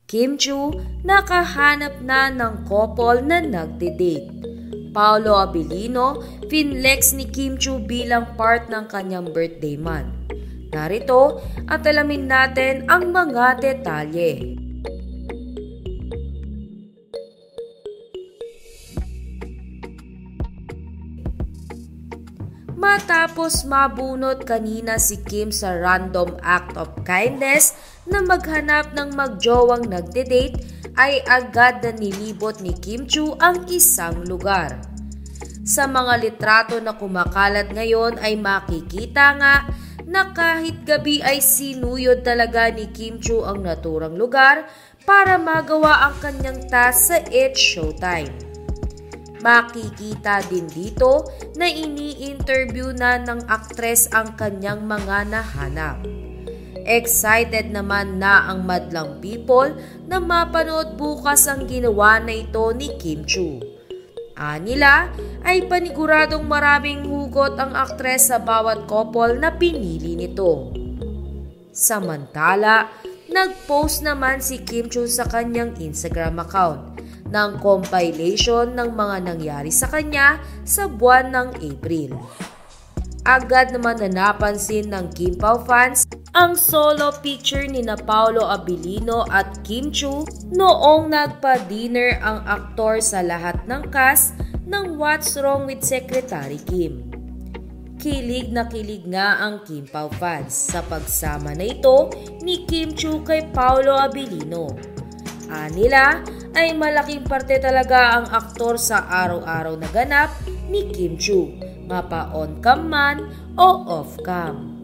Kim Chu nakahanap na ng couple na nagde-date. Paolo Abilino finlex ni Kim Chu bilang part ng kanyang birthday month. Narito at alamin natin ang mga detalye. Matapos mabunot kanina si Kim sa random act of kindness na maghanap ng magjowang nagde-date, ay agad na nilibot ni Kim Chu ang isang lugar. Sa mga litrato na kumakalat ngayon ay makikita nga na kahit gabi ay sinuyod talaga ni Kim Chu ang naturang lugar para magawa ang kanyang task sa It's Showtime. Makikita din dito na ini-interview na ng aktres ang kanyang mga nahanap. Excited naman na ang madlang people na mapanood bukas ang ginawa na ito ni Kim Chu. Anila ay paniguradong maraming hugot ang aktres sa bawat couple na pinili nito. Samantala, nag-post naman si Kim Chu sa kanyang Instagram account ng compilation ng mga nangyari sa kanya sa buwan ng April. Agad naman na napansin ng Kim Pao fans ang solo picture ni na Paolo Abilino at Kim Chu noong nagpa-dinner ang aktor sa lahat ng cast ng What's Wrong with Secretary Kim. Kilig na kilig nga ang Kim Pao fans sa pagsama na ito ni Kim Chu kay Paolo Abilino. Anila ay malaking parte talaga ang aktor sa araw-araw na ganap ni Kim Chu, mapa on-cam man o off-cam.